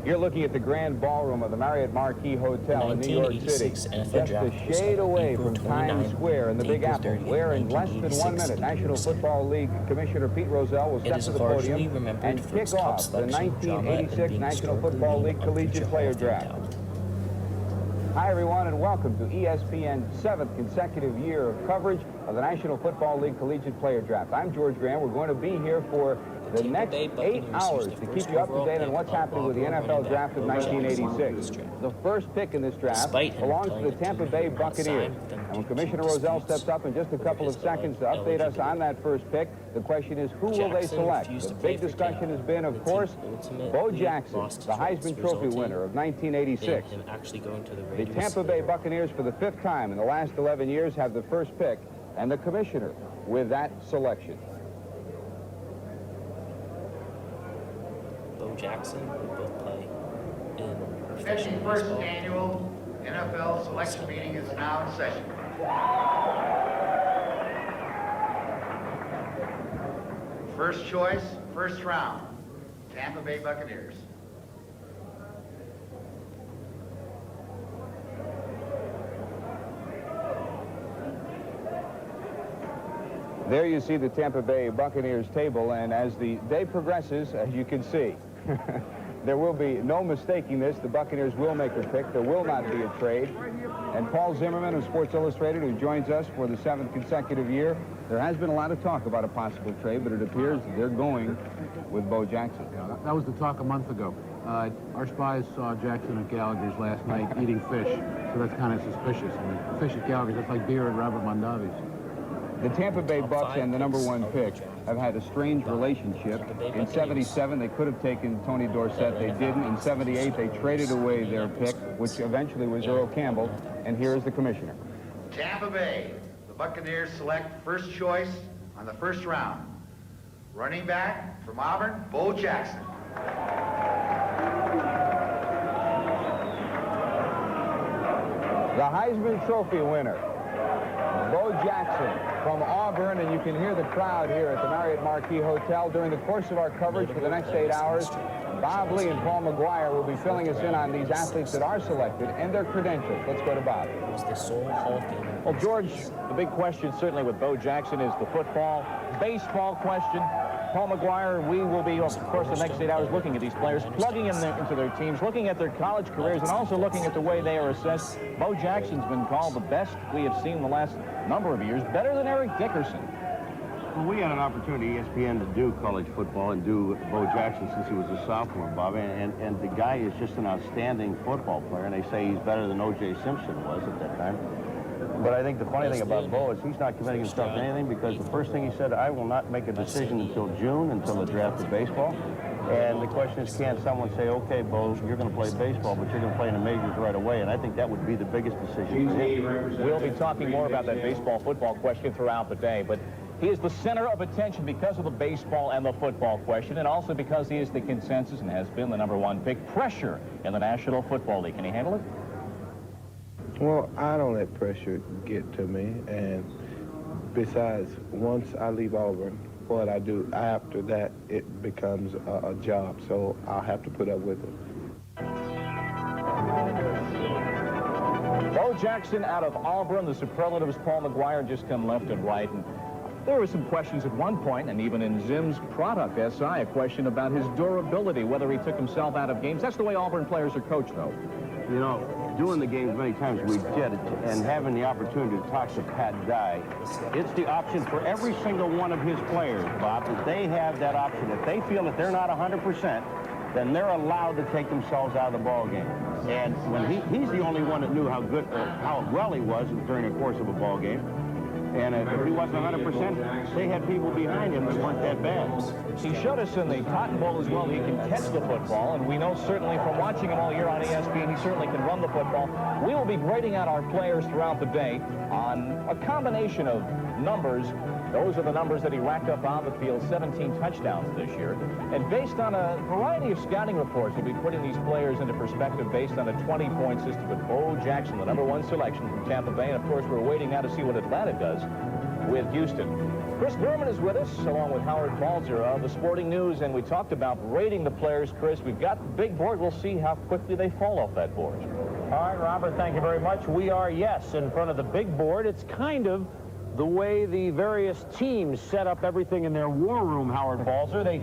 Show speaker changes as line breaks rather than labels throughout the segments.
You're looking at the Grand Ballroom of the Marriott Marquis Hotel in New York City, just a shade away from Times Square in the Big Apple, where in less than 1 minute, National Football League Commissioner Pete Rozelle will step to the podium and kick off the 1986 National Football League Collegiate Player Draft. Hi, everyone, and welcome to ESPN's 7th consecutive year of coverage of the National Football League Collegiate Player Draft. I'm George Graham. We're going to be here for the next 8 hours to keep you up to date on what's happening with the NFL Draft of 1986. The first pick in this draft belongs to the Tampa Bay Buccaneers. And when Commissioner Rozelle steps up in just a couple of seconds to update us on that first pick, the question is, who will they select? The big discussion has been, of course, Bo Jackson, the Heisman Trophy winner of 1986. The Tampa Bay Buccaneers, for the 5th time in the last 11 years, have the first pick, and the commissioner with that selection.
Bo Jackson will both play in
The 51st annual NFL selection meeting is now in session. First choice, first round, Tampa Bay Buccaneers.
There you see the Tampa Bay Buccaneers table, and as the day progresses, as you can see, there will be no mistaking this. The Buccaneers will make a pick. There will not be a trade. And Paul Zimmerman of Sports Illustrated, who joins us for the 7th consecutive year, there has been a lot of talk about a possible trade, but it appears that they're going with Bo Jackson.
Yeah, that was the talk a month ago. Our spies saw Jackson at Gallagher's last night eating fish, so that's kind of suspicious. I mean, fish at Gallagher's, that's like beer at Robert Mondavi's.
The Tampa Bay Bucks and the #1 pick have had a strange relationship. In '77, they could have taken Tony Dorsett. They didn't. In '78, they traded away their pick, which eventually was Earl Campbell. And here is the commissioner.
Tampa Bay, the Buccaneers select first choice on the first round. Running back from Auburn, Bo Jackson.
The Heisman Trophy winner, Bo Jackson from Auburn, and you can hear the crowd here at the Marriott Marquis Hotel. During the course of our coverage for the next 8 hours, Bob Lee and Paul McGuire will be filling us in on these athletes that are selected and their credentials. Let's go to Bob.
Well, George, the big question certainly with Bo Jackson is the football, baseball question. Paul McGuire, we will be, of course, the next 8 hours looking at these players, plugging in into their teams, looking at their college careers, and also looking at the way they are assessed. Bo Jackson's been called the best we have seen the last number of years, better than Eric Dickerson.
Well, we had an opportunity, ESPN, to do college football and do Bo Jackson since he was a sophomore, Bob, and the guy is just an outstanding football player, and they say he's better than O.J. Simpson was at that time. But I think the funny thing about Bo is he's not committing himself to anything, because the first thing he said, I will not make a decision until June, until the draft of baseball. And the question is, can someone say, okay, Bo, you're going to play baseball, but you're going to play in the majors right away? And I think that would be the biggest decision for him.
We'll be talking more about that baseball-football question throughout the day, but he is the center of attention because of the baseball and the football question, and also because he is the consensus and has been the #1 pick. Pressure in the National Football League. Can he handle it?
Well, I don't let pressure get to me, and besides, once I leave Auburn, what I do after that, it becomes a job, so I'll have to put up with it.
Bo Jackson out of Auburn, the superlatives Paul McGuire just come left and right, and there were some questions at one point, and even in Zim's product, SI, a question about his durability, whether he took himself out of games. That's the way Auburn players are coached, though.
You know, doing the games many times we did, and having the opportunity to talk to Pat Dye, it's the option for every single one of his players, Bob, that they have that option. If they feel that they're not 100%, then they're allowed to take themselves out of the ball game. And when he's the only one that knew how good, how well he was during the course of a ball game. And if he wasn't 100%, they had people behind him that weren't that bad.
He showed us in the Cotton Bowl as well he can catch the football, and we know certainly from watching him all year on ESPN, he certainly can run the football. We will be grading out our players throughout the day on a combination of numbers. Those are the numbers that he racked up on the field, 17 touchdowns this year. And based on a variety of scouting reports, we'll be putting these players into perspective based on a 20-point system. But Bo Jackson, the #1 selection from Tampa Bay, and of course we're waiting now to see what Atlanta does with Houston. Chris Berman is with us, along with Howard Balzer of the Sporting News, and we talked about rating the players. Chris, we've got the big board. We'll see how quickly they fall off that board.
All right, Robert, thank you very much. We are, yes, in front of the big board. It's kind of the way the various teams set up everything in their war room, Howard Balzer. They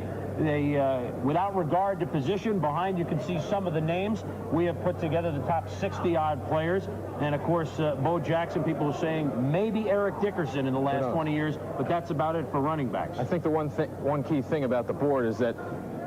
without regard to position, behind you can see some of the names. We have put together the top 60-odd players. And, of course, Bo Jackson, people are saying maybe Eric Dickerson in the last 20 years, but that's about it for running backs.
I think the one key thing about the board is that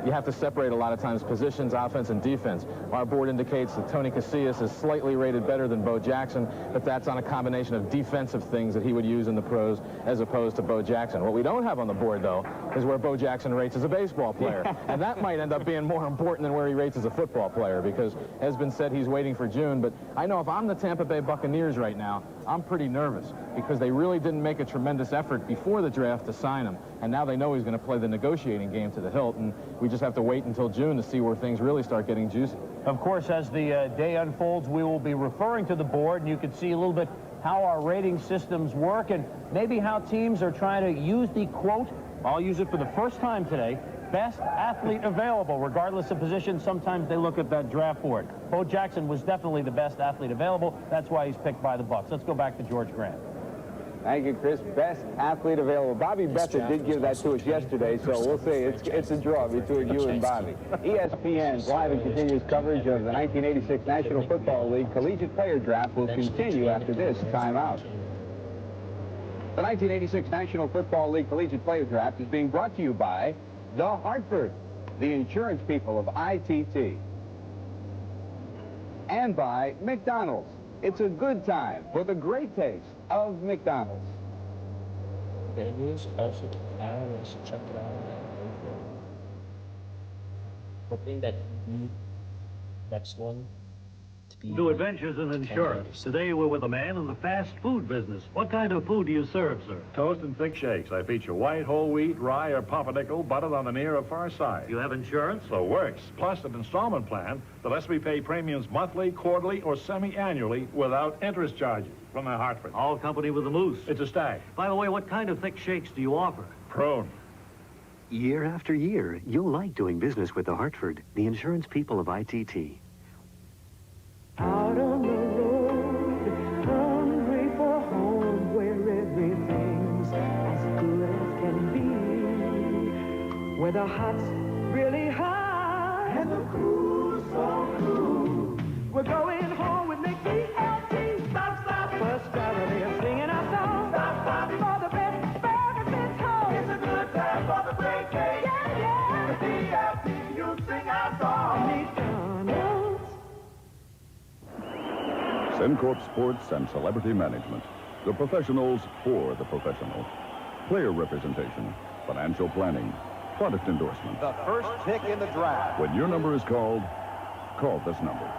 you have to separate a lot of times positions, offense, and defense. Our board indicates that Tony Casillas is slightly rated better than Bo Jackson, but that's on a combination of defensive things that he would use in the pros as opposed to Bo Jackson. What we don't have on the board, though, is where Bo Jackson rates as a baseball player. And that might end up being more important than where he rates as a football player, because, as been said, he's waiting for June. But I know if I'm the Tampa Bay Buccaneers right now, I'm pretty nervous, because they really didn't make a tremendous effort before the draft to sign him. And now they know he's going to play the negotiating game to the hilt, and we just have to wait until June to see where things really start getting juicy.
Of course, as the day unfolds, we will be referring to the board, and you can see a little bit how our rating systems work and maybe how teams are trying to use the quote, I'll use it for the first time today, best athlete available, regardless of position. Sometimes they look at that draft board. Bo Jackson was definitely the best athlete available. That's why he's picked by the Bucs. Let's go back to George Grant.
Thank you, Chris. Best athlete available. Bobby Beckett did give that to us yesterday, so we'll see. It's a draw between you and Bobby. ESPN's live and continuous coverage of the 1986 National Football League Collegiate Player Draft will continue after this timeout. The 1986 National Football League Collegiate Player Draft is being brought to you by The Hartford, the insurance people of ITT, and by McDonald's. It's a good time for the great taste of McDonald's.
Let's check it out. Hoping that next one to be
New adventures in insurance. Today we're with a man in the fast food business. What kind of food do you serve, sir?
Toast and thick shakes. I feature white, whole wheat, rye, or pumpernickel, buttered on the near or far side.
You have insurance?
So works. Plus an installment plan that lets me pay premiums monthly, quarterly, or semi-annually without interest charges from the Hartford.
All company with a moose.
It's a stag.
By the way, what kind of thick shakes do you offer?
Prune.
Year after year, you'll like doing business with the Hartford, the insurance people of ITT.
Out on the road, hungry for home, where everything's as good as can be, where the hot's really hot and the cool's so cool. We're going home with Mickey LT. Stop, stop, first Saturday, singing our song. Stop, stop, for the best benefits home. It's a good time for the break day. Yeah, yeah. With DLT, you sing our song.
SimCorp Sports and Celebrity Management. The professionals for the professional. Player representation, financial planning, product endorsement.
The first pick in the draft.
When your number is called, call this number.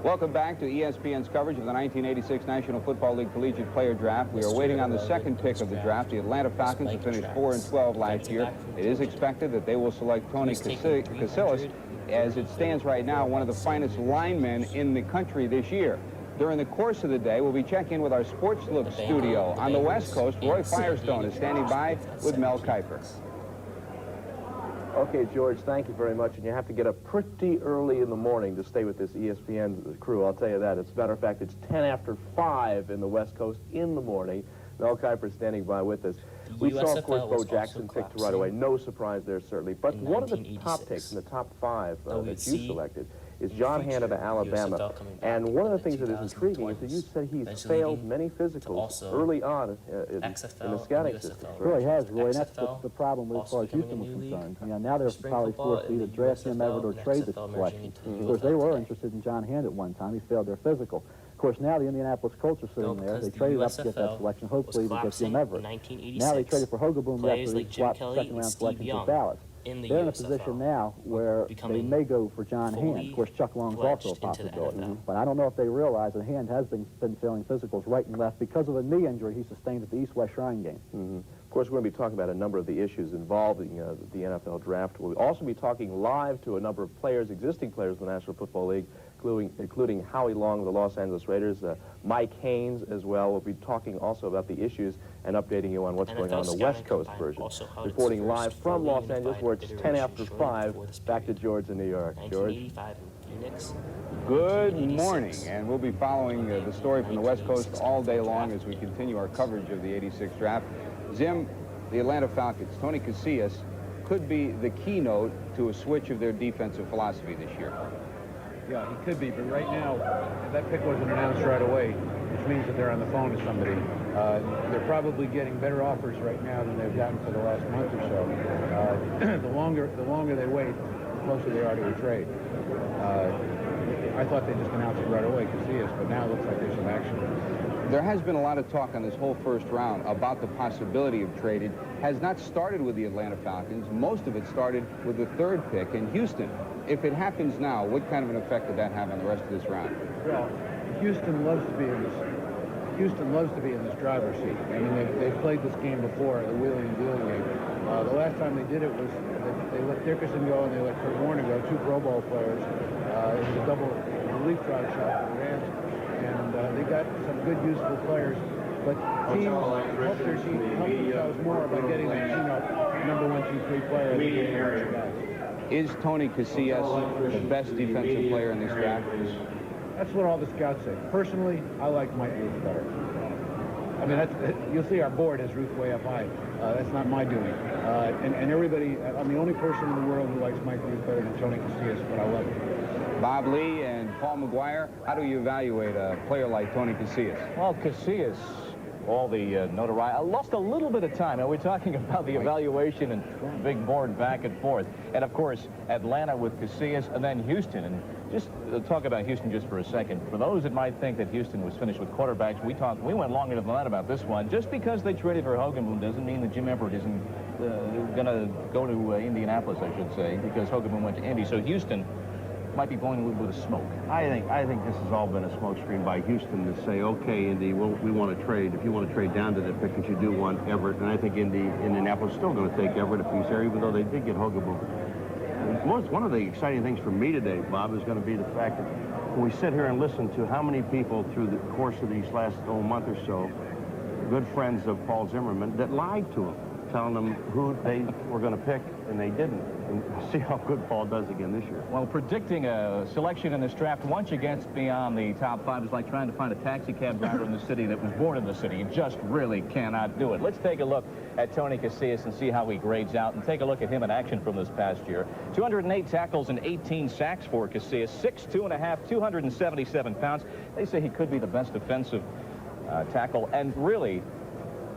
Welcome back to ESPN's coverage of the 1986 National Football League Collegiate Player Draft. We are waiting on the second pick of the draft. The Atlanta Falcons have finished 4-12 last year. It is expected that they will select Tony Casillas. As it stands right now, one of the finest linemen in the country this year. During the course of the day, we'll be checking in with our Sports Look studio. On the West Coast, Roy Firestone is standing by with Mel Kiper.
Okay, George, thank you very much. And you have to get up pretty early in the morning to stay with this ESPN crew, I'll tell you that. As a matter of fact, it's 10 after 5 in the West Coast in the morning. Mel Kiper standing by with us. We saw, of course, Bo Jackson picked right away. No surprise there, certainly. But one of the top picks in the top 5 that you selected is John Hand of Alabama. And one of the things that is intriguing is that you said he's failed many physicals early on in the scouting system.
It really has, Roy, and that's the problem as far as Houston was concerned. You know, now they're probably forced to either draft him, Everett, or trade this selection. Of course, they were interested in John Hand at one time. He failed their physical. Of course, now the Indianapolis Colts are sitting there. They traded up to get that selection, hopefully to get Jim Everett. Now they traded for Hogaboom after they swapped second-round selection for Dallas. They're in a position now where they may go for John Hand. Of course, Chuck Long's also a possibility. But I don't know if they realize that Hand has been failing physicals right and left because of a knee injury he sustained at the East-West Shrine game.
Of course, we're going to be talking about a number of the issues involving the NFL draft. We'll also be talking live to a number of players, existing players in the National Football League, including Howie Long of the Los Angeles Raiders, Mike Haynes as well. We'll be talking also about the issues and updating you on what's going on in the West Coast version. Reporting live from Los Angeles, where it's 10 after 5. Back to George in New York. George?
Good morning, and we'll be following the story from the West Coast all day long as we continue our coverage of the '86 draft. Zim, the Atlanta Falcons, Tony Casillas, could be the keynote to a switch of their defensive philosophy this year.
Yeah, he could be, but right now, that pick wasn't announced right away, which means that they're on the phone to somebody. They're probably getting better offers right now than they've gotten for the last month or so. The longer they wait, the closer they are to a trade. I thought they just announced it right away, Casillas, but now it looks like there's some action.
There has been a lot of talk on this whole first round about the possibility of trade. It has not started with the Atlanta Falcons. Most of it started with the third pick in Houston. If it happens now, what kind of an effect would that have on the rest of this round?
Well, Houston loves to be in this. Houston loves to be in this driver's seat. I mean, they've played this game before, the wheeling and dealing game. The last time they did it was they let Dickerson go and they let Kurt Warner go, 2 Pro Bowl players. It was a double relief drive shot for the Rams, and they got some good, useful players. But teams help their team help themselves more by getting that, number 1, 2, 3 player.
Is Tony Casillas the best defensive player in this draft?
That's what all the scouts say. Personally, I like Mike Ruth better. I mean, you'll see our board has Ruth way up high. That's not my doing. And everybody, I'm the only person in the world who likes Mike Ruth better than Tony Casillas, but I love him.
Bob Lee and Paul McGuire, how do you evaluate a player like Tony Casillas?
Well, Casillas, all the notoriety, lost a little bit of time. And we're talking about the evaluation and big board back and forth. And, of course, Atlanta with Casillas and then Houston. And just talk about Houston just for a second. For those that might think that Houston was finished with quarterbacks, we went longer than that about this one. Just because they traded for Hogan doesn't mean that Jim Everett isn't going to go to Indianapolis, I should say, because Hogan went to Indy. So Houston might be blowing a little bit of smoke.
I think this has all been a smokescreen by Houston to say, okay, Indy, we want to trade. If you want to trade down to that pick, you do want Everett. And I think Indianapolis is still going to take Everett if he's there, even though they did get Hogan. One of the exciting things for me today, Bob, is going to be the fact that when we sit here and listen to how many people through the course of these last month or so, good friends of Paul Zimmerman, that lied to him, telling them who they were going to pick, and they didn't. And see how good Paul does again this year.
Well, predicting a selection in this draft once you get beyond the top 5 is like trying to find a taxi cab driver in the city that was born in the city. You just really cannot do it. Let's take a look at Tony Casillas and see how he grades out, and take a look at him in action from this past year. 208 tackles and 18 sacks for Casillas, 6'2 and a half, 277 pounds. They say he could be the best defensive tackle, and really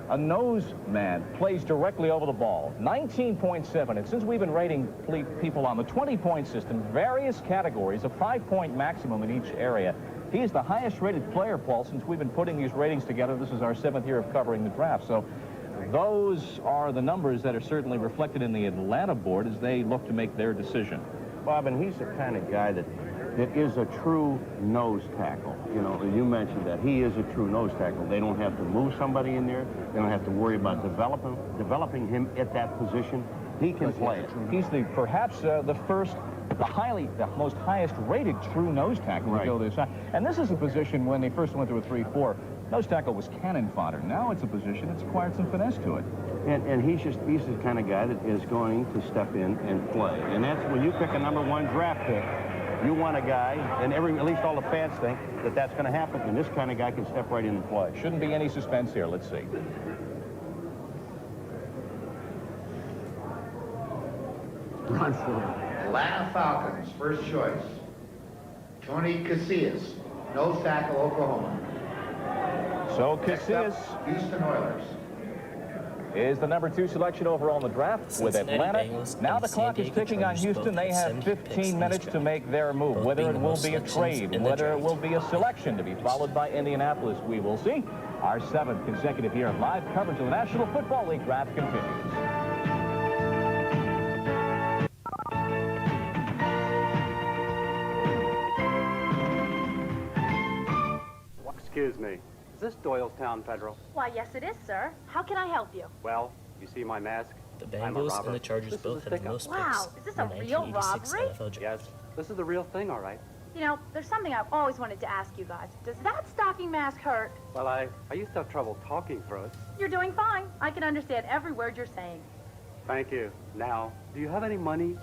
a nose man, plays directly over the ball. 19.7, and since we've been rating people on the 20-point system, various categories, a 5-point maximum in each area. He is the highest rated player, Paul, since we've been putting these ratings together. This is our 7th year of covering the draft. So those are the numbers that are certainly reflected in the Atlanta board as they look to make their decision.
Bob, and he's the kind of guy that is a true nose tackle. You know, you mentioned that. He is a true nose tackle. They don't have to move somebody in there. They don't have to worry about developing him at that position. He can play it.
He's perhaps the most highest rated true nose tackle to go this side. And this is a position when they first went to a 3-4, nose tackle was cannon fodder. Now it's a position that's acquired some finesse to it.
And he's the kind of guy that is going to step in and play. And that's when you pick a #1 draft pick, you want a guy, and at least all the fans think that that's going to happen, and this kind of guy can step right in and play.
Shouldn't be any suspense here. Let's see.
Atlanta Falcons, first choice. Tony Casillas, nose tackle, Oklahoma.
So Casillas
Houston Oilers
is the #2 selection overall in the draft with Atlanta. Now the clock is ticking on Houston. They have 15 minutes to make their move. Whether it will be a trade, whether it will be a selection to be followed by Indianapolis, we will see. Our 7th consecutive year of live coverage of the National Football League draft continues.
Excuse me. Is this Doylestown Federal?
Why, yes it is, sir. How can I help you?
Well, you see my mask?
The Bengals and the Chargers both have the most picks.
Wow, is this a real robbery?
Yes, this is the real thing, all right.
You know, there's something I've always wanted to ask you guys. Does that stocking mask hurt?
Well, I used to have trouble talking first.
You're doing fine. I can understand every word you're saying.
Thank you. Now, do you have any money?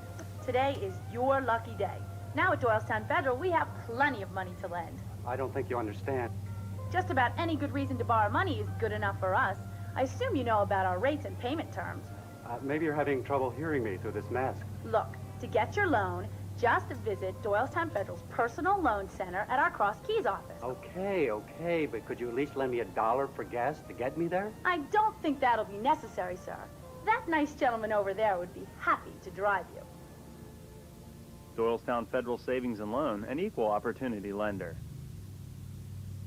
Today is your lucky day. Now at Doylestown Federal, we have plenty of money to lend.
I don't think you understand.
Just about any good reason to borrow money is good enough for us. I assume you know about our rates and payment terms.
Maybe you're having trouble hearing me through this mask.
Look, to get your loan, just visit Doylestown Federal's personal loan center at our Cross Keys office.
Okay, but could you at least lend me $1 for gas to get me there?
I don't think that'll be necessary, sir. That nice gentleman over there would be happy to drive you.
Doylestown Federal Savings and Loan, an equal opportunity lender.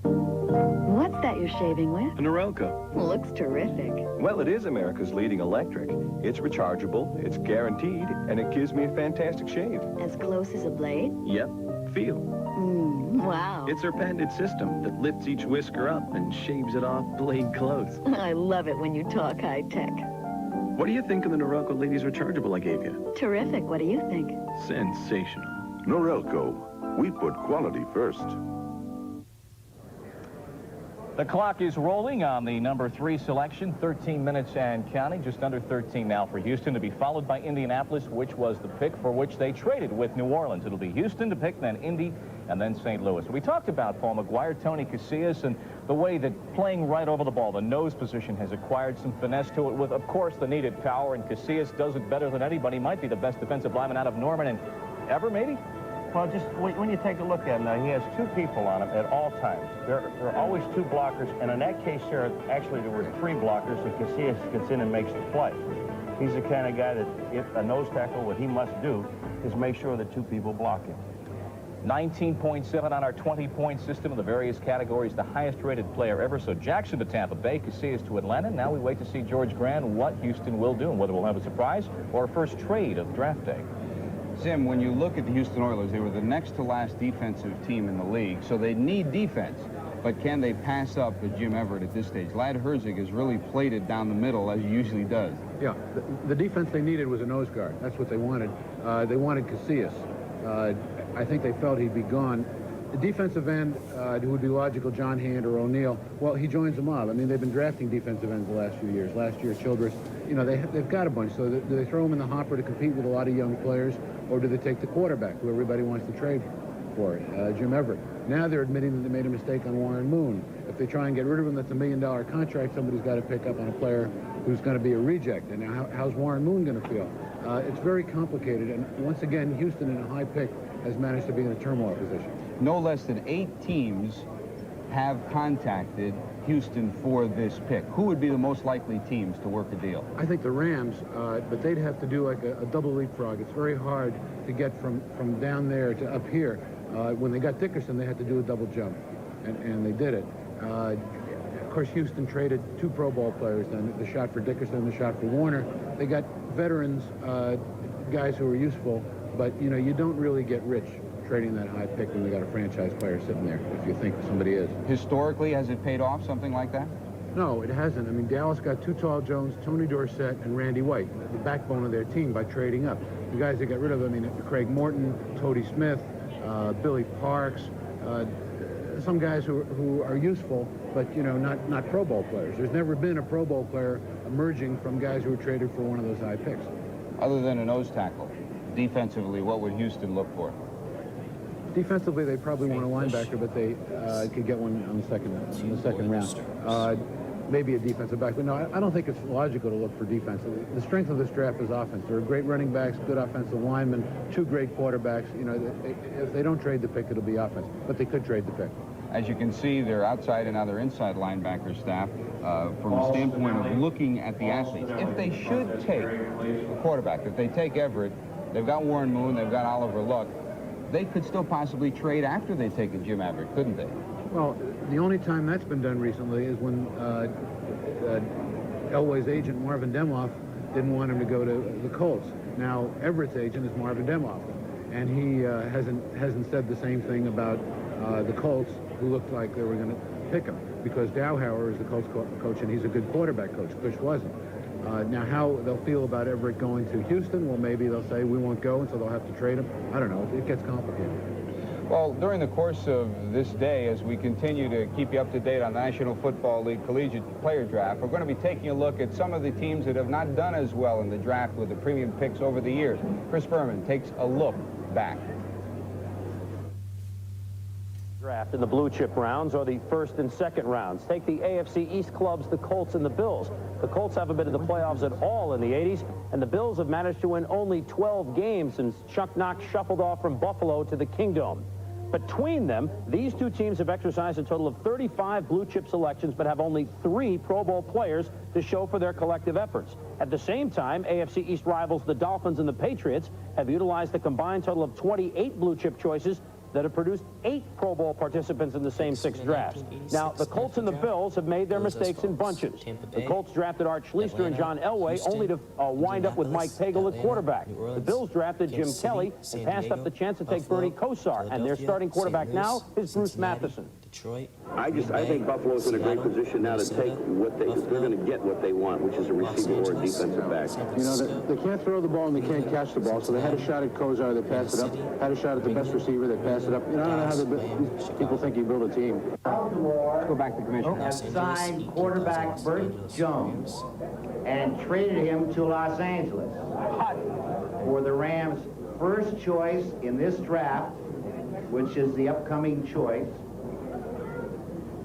What's that you're shaving with?
A Norelco.
Looks terrific.
Well, it is America's leading electric. It's rechargeable, it's guaranteed, and it gives me a fantastic shave.
As close as a blade?
Yep. Feel.
Wow.
It's our patented system that lifts each whisker up and shaves it off blade close.
I love it when you talk high-tech.
What do you think of the Norelco Ladies Rechargeable I gave you?
Terrific. What do you think?
Sensational.
Norelco. We put quality first.
The clock is rolling on the number 3 selection, 13 minutes and counting, just under 13 now for Houston, to be followed by Indianapolis, which was the pick for which they traded with New Orleans. It'll be Houston to pick, then Indy, and then St. Louis. We talked about Paul McGuire, Tony Casillas, and the way that playing right over the ball, the nose position, has acquired some finesse to it with, of course, the needed power, and Casillas does it better than anybody. Might be the best defensive lineman out of Norman and ever, maybe?
Well, just when you take a look at him now, he has 2 people on him at all times. There are always 2 blockers, and in that case there were 3 blockers, and Casillas gets in and makes the play. He's the kind of guy that, if a nose tackle, what he must do is make sure that 2 people block him.
19.7 on our 20-point system in the various categories, the highest-rated player ever. So Jackson to Tampa Bay, Casillas to Atlanta. Now we wait to see George Grant what Houston will do and whether we'll have a surprise or a first trade of draft day.
Sim, when you look at the Houston Oilers, they were the next to last defensive team in the league, so they need defense. But can they pass up with Jim Everett at this stage? Ladd Herzig has really played it down the middle, as he usually does.
Yeah, the defense they needed was a nose guard. That's what they wanted. They wanted Casillas. I think they felt he'd be gone. The defensive end, who would be logical, John Hand or O'Neill, well, he joins them up. I mean, they've been drafting defensive ends the last few years. Last year, Childress, you know, they've got a bunch. So do they throw them in the hopper to compete with a lot of young players, or do they take the quarterback, who everybody wants to trade for, Jim Everett? Now they're admitting that they made a mistake on Warren Moon. If they try and get rid of him, that's $1 million contract. Somebody's got to pick up on a player who's going to be a reject. And now how's Warren Moon going to feel? It's very complicated. And once again, Houston, in a high pick, has managed to be in a turmoil position.
No less than 8 teams have contacted Houston for this pick. Who would be the most likely teams to work a deal?
I think the Rams, but they'd have to do like a double leapfrog. It's very hard to get from down there to up here. When they got Dickerson, they had to do a double jump, and they did it. Of course, Houston traded 2 Pro Bowl players then, the shot for Dickerson and the shot for Warner. They got veterans, guys who are useful, but, you know, you don't really get rich trading that high pick when they got a franchise player sitting there, if you think somebody is.
Historically, has it paid off, something like that?
No, it hasn't. I mean, Dallas got 2 Tall Jones, Tony Dorsett, and Randy White, the backbone of their team, by trading up. The guys that got rid of them, I mean, Craig Morton, Tody Smith, Billy Parks, some guys who are useful, but, you know, not Pro Bowl players. There's never been a Pro Bowl player emerging from guys who were traded for one of those high picks.
Other than a nose tackle, defensively, what would Houston look for?
Defensively, they probably want a linebacker, but they could get one on the second round. Maybe a defensive back, but no, I don't think it's logical to look for defense. The strength of this draft is offense. There are great running backs, good offensive linemen, 2 great quarterbacks. You know, if they don't trade the pick, it'll be offense, but they could trade the pick.
As you can see, their outside and other inside linebacker staff, from the standpoint of looking at the athletes, if they should take a quarterback, if they take Everett, they've got Warren Moon, they've got Oliver Luck, they could still possibly trade after they take a Jim Everett, couldn't they?
Well, the only time that's been done recently is when Elway's agent, Marvin Demoff, didn't want him to go to the Colts. Now, Everett's agent is Marvin Demoff, and he hasn't said the same thing about the Colts, who looked like they were going to pick him, because Dowhauer is the Colts coach, and he's a good quarterback coach. Bush wasn't. Now, how they'll feel about Everett going to Houston, well, maybe they'll say we won't go, and so they'll have to trade him. I don't know. It gets complicated.
Well, during the course of this day, as we continue to keep you up to date on the National Football League Collegiate Player Draft, we're going to be taking a look at some of the teams that have not done as well in the draft with the premium picks over the years. Chris Berman takes a look back.
Draft in the blue chip rounds or the first and second rounds. Take the AFC East clubs, the Colts and the Bills. The Colts haven't been in the playoffs at all in the 80s, and the Bills have managed to win only 12 games since Chuck Knox shuffled off from Buffalo to the Kingdom. Between them, these two teams have exercised a total of 35 blue chip selections, but have only 3 Pro Bowl players to show for their collective efforts. At the same time, AFC East rivals the Dolphins and the Patriots have utilized a combined total of 28 blue chip choices that have produced 8 Pro Bowl participants in the same 6 drafts. Now, the Colts and the Bills have made their mistakes in bunches. The Colts drafted Art Schlichter and John Elway, only to wind up with Mike Pagel at quarterback. The Bills drafted Jim Kelly and passed up the chance to take Bernie Kosar, and their starting quarterback now is Bruce Matheson.
I think Buffalo's in a great position now to take what they're going to get what they want, which is a receiver or a defensive back.
You know, they can't throw the ball and they can't catch the ball, so they had a shot at Kosar, they passed it up. Had a shot at the best receiver, they passed it up. You know, I don't know how these people think you build a team.
Let's go back to Commissioner.
Have signed quarterback Burt Jones and traded him to Los Angeles for the Rams' first choice in this draft, which is the upcoming choice,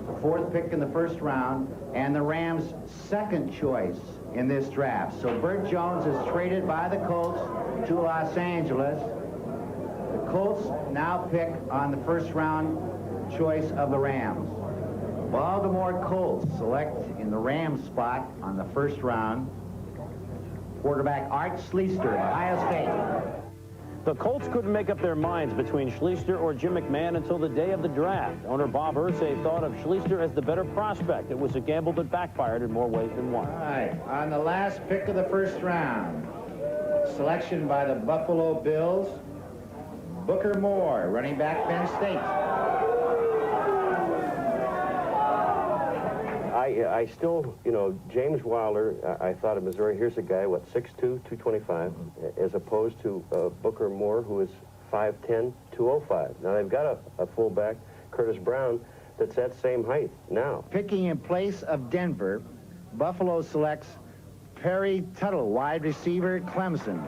the 4th pick in the first round, and the Rams' second choice in this draft. So Burt Jones is traded by the Colts to Los Angeles. The Colts now pick on the first round choice of the Rams. Baltimore Colts select in the Rams spot on the first round quarterback Art Schlichter, Ohio State.
The Colts couldn't make up their minds between Schlichter or Jim McMahon until the day of the draft. Owner Bob Irsay thought of Schlichter as the better prospect. It was a gamble that backfired in more ways than one.
All right, on the last pick of the first round, selection by the Buffalo Bills, Booker Moore, running back, Penn State.
I still, you know, James Wilder, I thought of Missouri, here's a guy, what, 6'2", 225, as opposed to Booker Moore, who is 5'10", 205. Now, they've got a fullback, Curtis Brown, that's that same height now.
Picking in place of Denver, Buffalo selects Perry Tuttle, wide receiver, Clemson.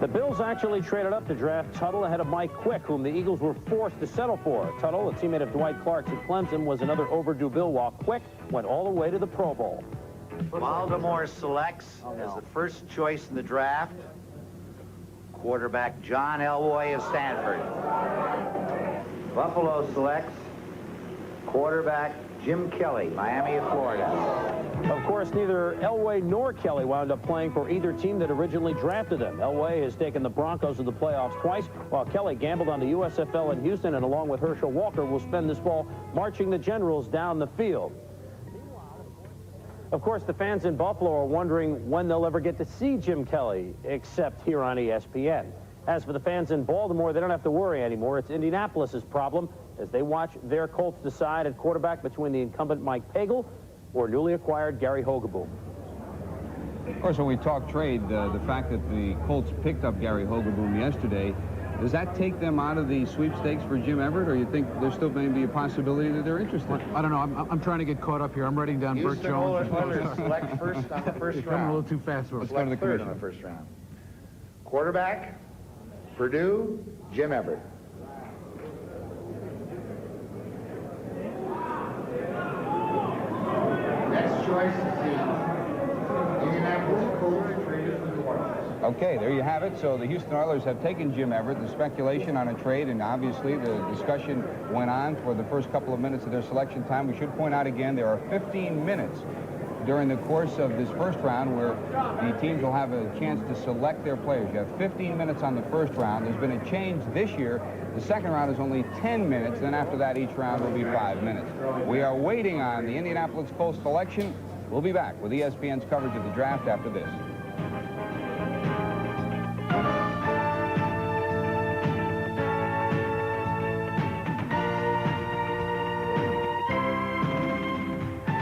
The Bills actually traded up to draft Tuttle ahead of Mike Quick, whom the Eagles were forced to settle for. Tuttle, a teammate of Dwight Clark's at Clemson, was another overdue Bill, while Quick went all the way to the Pro Bowl.
Baltimore selects as the first choice in the draft quarterback John Elway of Stanford. Buffalo selects quarterback Jim Kelly, Miami of Florida.
Of course, neither Elway nor Kelly wound up playing for either team that originally drafted them. Elway has taken the Broncos to the playoffs twice, while Kelly gambled on the USFL in Houston and, along with Herschel Walker, will spend this fall marching the Generals down the field. Of course, the fans in Buffalo are wondering when they'll ever get to see Jim Kelly, except here on ESPN. As for the fans in Baltimore, they don't have to worry anymore. It's Indianapolis's problem as they watch their Colts decide at quarterback between the incumbent Mike Pagel or newly acquired Gary Hogaboom.
Of course, when we talk trade, the fact that the Colts picked up Gary Hogaboom yesterday, does that take them out of the sweepstakes for Jim Everett, or you think there's still going to be a possibility that they're interested?
I don't know. I'm trying to get caught up here. I'm writing down Burt Jones.
Oilers select first on the first round.
Coming a little too fast for us.
Let's go to the third on the first round. Quarterback, Purdue, Jim Everett. Next choice is the Indianapolis Colts traded for the Oilers.
Okay, there you have it. So the Houston Oilers have taken Jim Everett. The speculation on a trade, and obviously the discussion went on for the first couple of minutes of their selection time. We should point out again, there are 15 minutes during the course of this first round where the teams will have a chance to select their players. You have 15 minutes on the first round. There's been a change this year. The second round is only 10 minutes. Then after that, each round will be 5 minutes. We are waiting on the Indianapolis Colts selection. We'll be back with ESPN's coverage of the draft after this.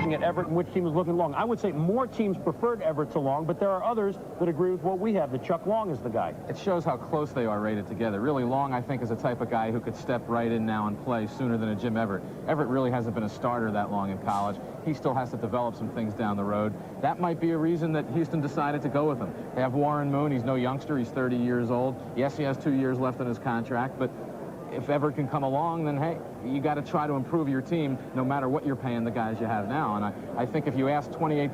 looking at Everett and which team is looking long. I would say more teams preferred Everett to Long, but there are others that agree with what we have, that Chuck Long is the guy.
It shows how close they are rated together. Really, Long, I think, is the type of guy who could step right in now and play sooner than a Jim Everett. Everett really hasn't been a starter that long in college. He still has to develop some things down the road. That might be a reason that Houston decided to go with him. They have Warren Moon. He's no youngster. He's 30 years old. Yes, he has 2 years left on his contract, but if Everett can come along, then, hey, you got to try to improve your team no matter what you're paying the guys you have now. And I think if you ask 28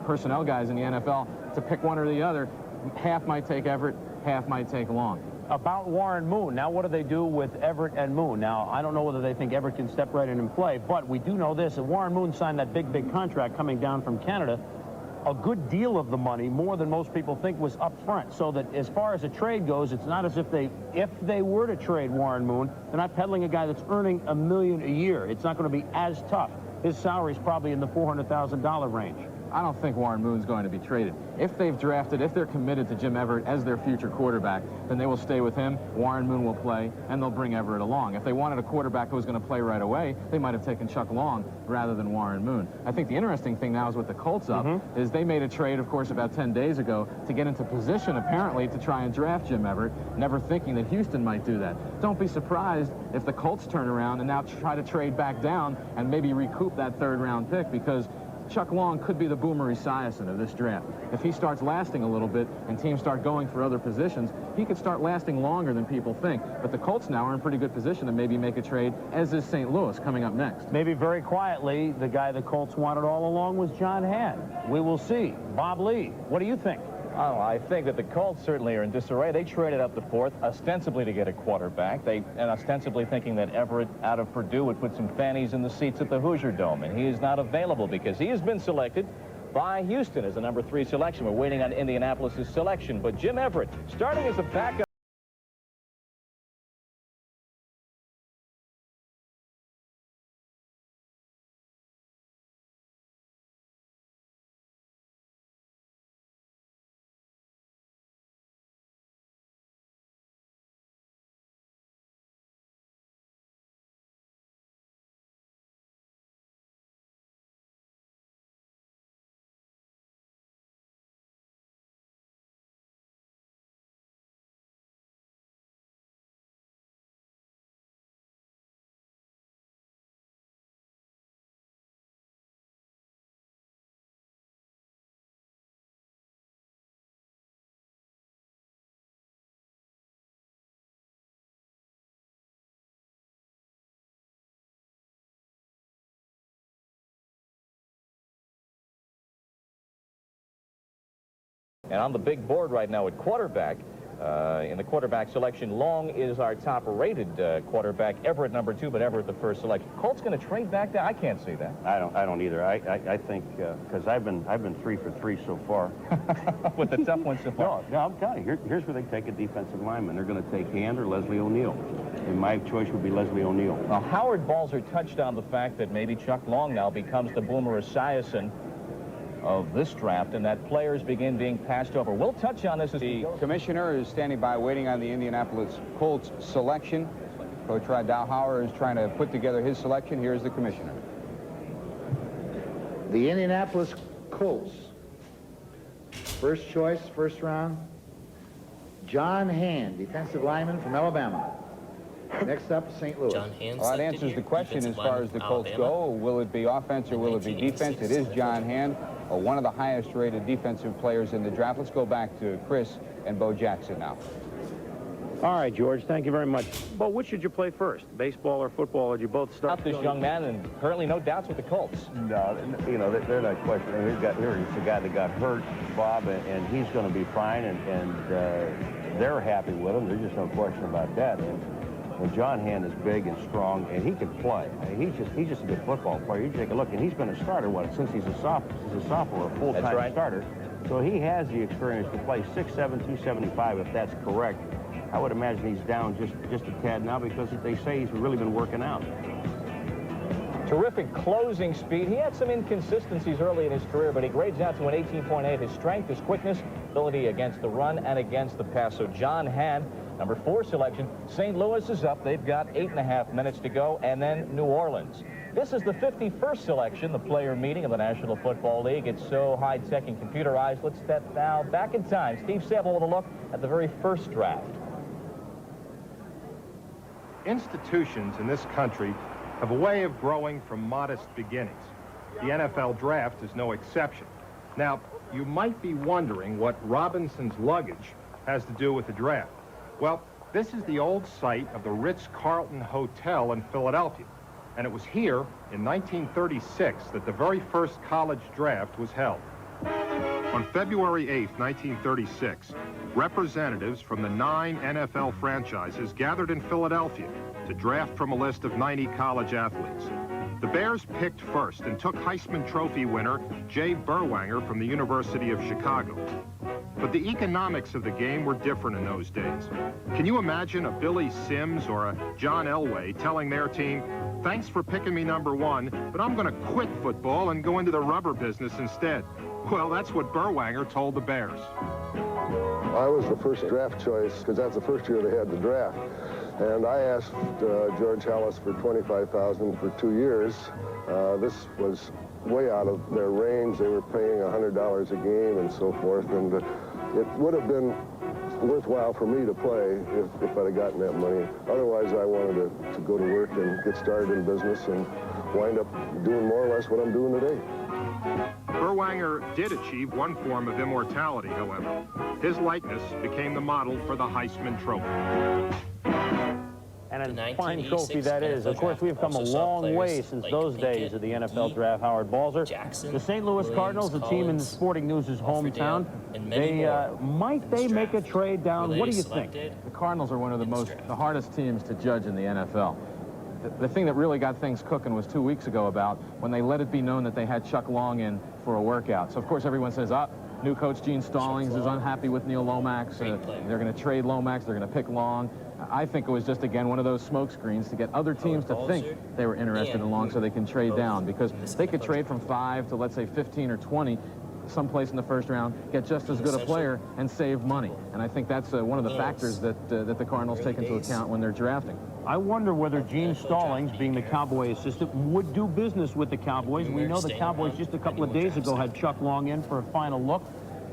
personnel guys in the NFL to pick one or the other, half might take Everett, half might take Long.
About Warren Moon, now what do they do with Everett and Moon? Now, I don't know whether they think Everett can step right in and play, but we do know this, that Warren Moon signed that big contract coming down from Canada. A good deal of the money, more than most people think, was up front, so that as far as a trade goes, it's not as if they were to trade Warren Moon, they're not peddling a guy that's earning $1 million a year. It's not going to be as tough. His salary is probably in the $400,000 range.
I don't think Warren Moon's going to be traded. If they've drafted, if they're committed to Jim Everett as their future quarterback, then they will stay with him, Warren Moon will play, and they'll bring Everett along. If they wanted a quarterback who was going to play right away, they might have taken Chuck Long rather than Warren Moon. I think the interesting thing now is with the Colts up, is they made a trade, of course, about 10 days ago to get into position, apparently, to try and draft Jim Everett, never thinking that Houston might do that. Don't be surprised if the Colts turn around and now try to trade back down and maybe recoup that third-round pick, because Chuck Long could be the Boomer Esiason of this draft. If he starts lasting a little bit and teams start going for other positions, he could start lasting longer than people think. But the Colts now are in pretty good position to maybe make a trade, as is St. Louis coming up next.
Maybe very quietly, the guy the Colts wanted all along was John Hand. We will see. Bob Lee, what do you think?
Oh, I think that the Colts certainly are in disarray. They traded up the fourth, ostensibly to get a quarterback. And ostensibly thinking that Everett out of Purdue would put some fannies in the seats at the Hoosier Dome. And he is not available because he has been selected by Houston as a number 3 selection. We're waiting on Indianapolis' selection. But Jim Everett, starting as a backup. And on the big board right now at quarterback, in the quarterback selection, Long is our top-rated quarterback. Everett number 2, but Everett the first selection. Colts going to trade back there? I can't see that.
I don't either. I think because I've been 3 for 3 so far.
With the tough ones so far.
No, I'm telling you. Here's where they take a defensive lineman. They're going to take Hand or Leslie O'Neal. And my choice would be Leslie O'Neal.
Now, Howard Balzer touched on the fact that maybe Chuck Long now becomes the Boomer Esiason of this draft, and that players begin being passed over. We'll touch on this as
the commissioner is standing by waiting on the Indianapolis Colts selection. Coach Rod Dowhauer is trying to put together his selection. Here's the commissioner.
The Indianapolis Colts, first choice, first round, John Hand, defensive lineman from Alabama. Next up, St. Louis.
Well, that answers the question as far as the Colts go. Will it be offense or will it be defense? It is John Hand, one of the highest-rated defensive players in the draft. Let's go back to Chris and Bo Jackson now.
All right, George, thank you very much. Bo, which should you play first, baseball or football, or did you both start?
Not this young man, and currently no doubts with the Colts.
No, you know, they're not questioning. Here's a guy that got hurt, Bob, and he's going to be fine, and they're happy with him. There's just no question about that. And John Hand is big and strong, and he can play. I mean, he's just a good football player. You take a look, and he's been a starter, since he's a sophomore, a full-time starter. So he has the experience to play 6'7", 275, if that's correct. I would imagine he's down just a tad now because they say he's really been working out.
Terrific closing speed. He had some inconsistencies early in his career, but he grades out to an 18.8. His strength, his quickness, ability against the run and against the pass. So John Hand, Number 4 selection, St. Louis is up. They've got 8.5 minutes to go, and then New Orleans. This is the 51st selection, the player meeting of the National Football League. It's so high-tech and computerized. Let's step now back in time. Steve Sable with a look at the very first draft.
Institutions in this country have a way of growing from modest beginnings. The NFL draft is no exception. Now, you might be wondering what Robinson's luggage has to do with the draft. Well, this is the old site of the Ritz-Carlton Hotel in Philadelphia, and it was here in 1936 that the very first college draft was held. On February 8th, 1936, representatives from the 9 NFL franchises gathered in Philadelphia to draft from a list of 90 college athletes. The Bears picked first and took Heisman Trophy winner Jay Berwanger from the University of Chicago. But the economics of the game were different in those days. Can you imagine a Billy Sims or a John Elway telling their team, "Thanks for picking me number 1, but I'm going to quit football and go into the rubber business instead"? Well, that's what Berwanger told the Bears.
I was the first draft choice because that's the first year they had the draft. And I asked George Hallis for $25,000 for 2 years. This was way out of their range. They were paying $100 a game and so forth. And it would have been worthwhile for me to play if I'd have gotten that money. Otherwise, I wanted to go to work and get started in business and wind up doing more or less what I'm doing today.
Berwanger did achieve one form of immortality, however. His likeness became the model for the Heisman Trophy.
And a fine trophy that is. Of course, we've come a long way since those days of the NFL draft, Howard Balzer. The St. Louis Cardinals, a team in the Sporting News' hometown, might they make a trade down? What do you think?
The Cardinals are one of the hardest teams to judge in the NFL. The thing that really got things cooking was 2 weeks ago about when they let it be known that they had Chuck Long in for a workout. So, of course, everyone says, new coach Gene Stallings is unhappy with Neil Lomax. They're going to trade Lomax. They're going to pick Long. I think it was just, again, one of those smoke screens to get other teams to think they were interested in Long so they can trade down. Because they could trade from 5 to, let's say, 15 or 20 someplace in the first round, get just as good a player, and save money. And I think that's one of the factors that the Cardinals take into account when they're drafting.
I wonder whether Gene Stallings, being the Cowboy assistant, would do business with the Cowboys. We know the Cowboys just a couple of days ago had Chuck Long in for a final look.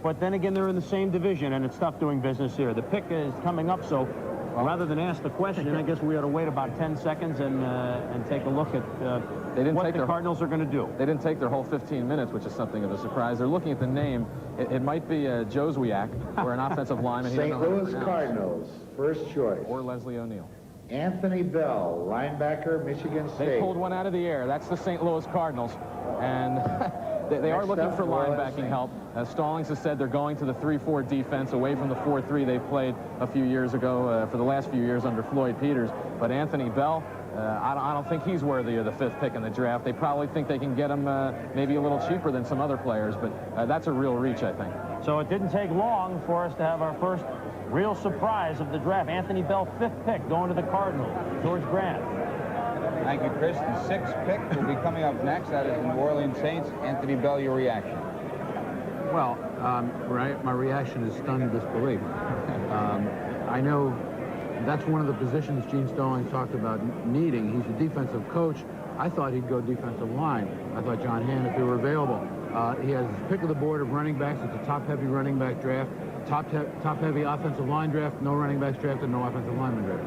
But then again, they're in the same division, and it's tough doing business here. The pick is coming up, so rather than ask the question, I guess we ought to wait about 10 seconds and take a look at what the Cardinals are going to do.
They didn't take their whole 15 minutes, which is something of a surprise. They're looking at the name. It might be Joswiak, or an offensive lineman.
St. Louis Cardinals, first choice.
Or Leslie O'Neal.
Anthony Bell, linebacker, Michigan State.
They pulled one out of the air. That's the St. Louis Cardinals. And they are looking for linebacking help. Stallings has said they're going to the 3-4 defense away from the 4-3 they played a few years ago, for the last few years under Floyd Peters. But Anthony Bell, I don't think he's worthy of the 5th pick in the draft. They probably think they can get him maybe a little cheaper than some other players, but that's a real reach, I think.
So it didn't take long for us to have our first real surprise of the draft. Anthony Bell, 5th pick, going to the Cardinals. George Grant.
Thank you, Chris. The 6th pick will be coming up next. That is the New Orleans Saints. Anthony Bell, your reaction?
Well, my reaction is stunned disbelief. I know that's one of the positions Gene Stallings talked about needing. He's a defensive coach. I thought he'd go defensive line. I thought John Hand, if he were available. He has his pick of the board of running backs. It's a top-heavy running back draft. Top-heavy offensive line draft. No running backs draft and no offensive lineman draft.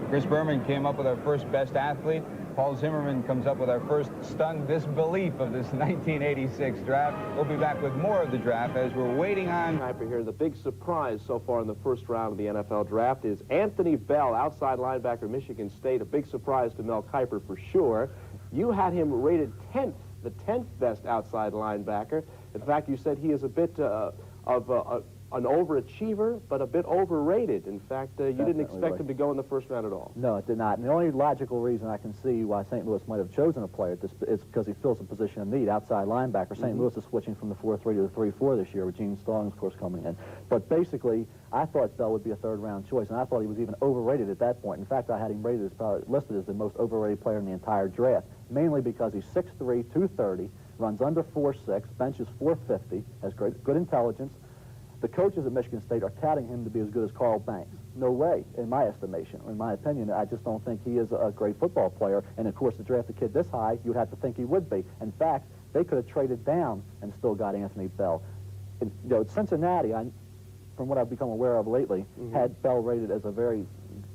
Chris Berman came up with our first best athlete. Paul Zimmerman comes up with our first stunned disbelief of this 1986 draft. We'll be back with more of the draft as we're waiting on...
Here, the big surprise so far in the first round of the NFL draft is Anthony Bell, outside linebacker, Michigan State. A big surprise to Mel Kiper for sure. You had him rated 10th, the 10th best outside linebacker. In fact, you said he is a bit of an overachiever, but a bit overrated. In fact, you didn't expect him to go in the first round at all.
No, it did not. And the only logical reason I can see why St. Louis might have chosen a player is because he fills a position of need, outside linebacker. St. Louis is switching from the 4-3 to the 3-4 this year with Gene Stallings, of course, coming in. But basically, I thought Bell would be a third-round choice, and I thought he was even overrated at that point. In fact, I had him rated listed as the most overrated player in the entire draft, mainly because he's 6'3", 230, runs under 4'6", benches 450, has good intelligence, the coaches at Michigan State are touting him to be as good as Carl Banks. No way, in my estimation, in my opinion. I just don't think he is a great football player. And of course, to draft a kid this high, you would have to think he would be. In fact, they could have traded down and still got Anthony Bell. And, you know, Cincinnati, from what I've become aware of lately, had Bell rated as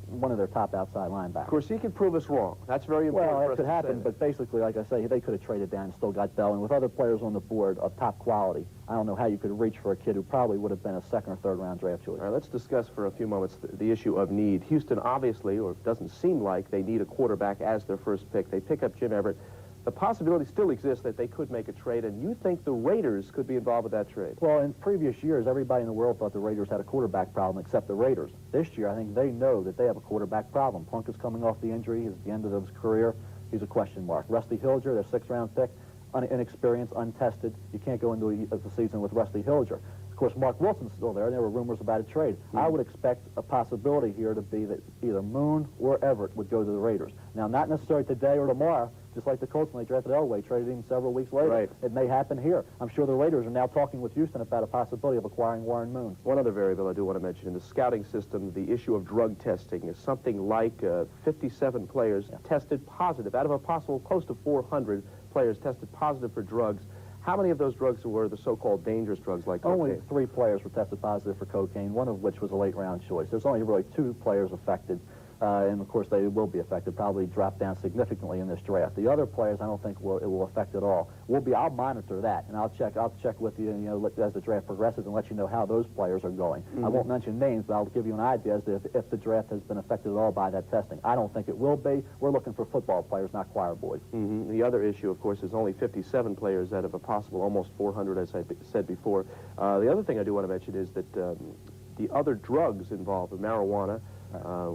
one of their top outside linebackers.
Of course, he could prove us wrong. That's very important.
Well, that could happen, but basically, like I say, they could have traded down and still got Bell. And with other players on the board of top quality, I don't know how you could reach for a kid who probably would have been a second or third round draft choice.
All right, let's discuss for a few moments the issue of need. Houston obviously, or it doesn't seem like, they need a quarterback as their first pick. They pick up Jim Everett. The possibility still exists that they could make a trade, and you think the Raiders could be involved with that trade?
Well, in previous years, everybody in the world thought the Raiders had a quarterback problem except the Raiders. This year, I think they know that they have a quarterback problem. Plunk is coming off the injury. He's at the end of his career. He's a question mark. Rusty Hilger, their sixth-round pick, inexperienced, untested. You can't go into the season with Rusty Hilger. Of course, Mark Wilson's still there, and there were rumors about a trade. I would expect a possibility here to be that either Moon or Everett would go to the Raiders. Now, not necessarily today or tomorrow, just like the Colts when they drafted Elway, traded him several weeks later.
Right.
It may happen here. I'm sure the Raiders are now talking with Houston about a possibility of acquiring Warren Moon.
One other variable I do want to mention, in the scouting system, the issue of drug testing is something like 57 players tested positive. Out of a possible close to 400 players tested positive for drugs. How many of those drugs were the so-called dangerous drugs like cocaine?
Only 3 players were tested positive for cocaine, one of which was a late-round choice. There's only really 2 players affected. And of course they will be affected, probably drop down significantly in this draft. The other players I don't think it will affect at all. I'll monitor that, and I'll check with you, as the draft progresses and let you know how those players are going. I won't mention names, but I'll give you an idea as to if the draft has been affected at all by that testing. I don't think it will be. We're looking for football players, not choir boys.
The other issue, of course, is only 57 players out of a possible almost 400, as I said before. The other thing I do want to mention is that the other drugs involved, marijuana,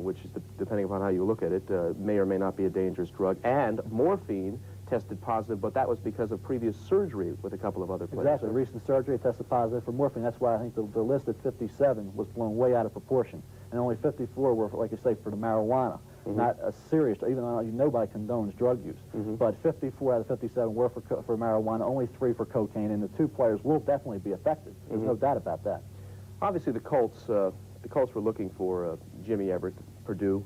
which is, depending upon how you look at it, may or may not be a dangerous drug, and morphine tested positive, but that was because of previous surgery with a couple of other players.
Exactly. Recent surgery tested positive for morphine. That's why I think the list at 57 was blown way out of proportion, and only 54 were, like you say, for the marijuana. Not a serious, even though nobody condones drug use. But 54 out of 57 were for marijuana, only 3 for cocaine, and the 2 players will definitely be affected. There's no doubt about that.
Obviously, the Colts were looking for Jimmy Everett, Purdue,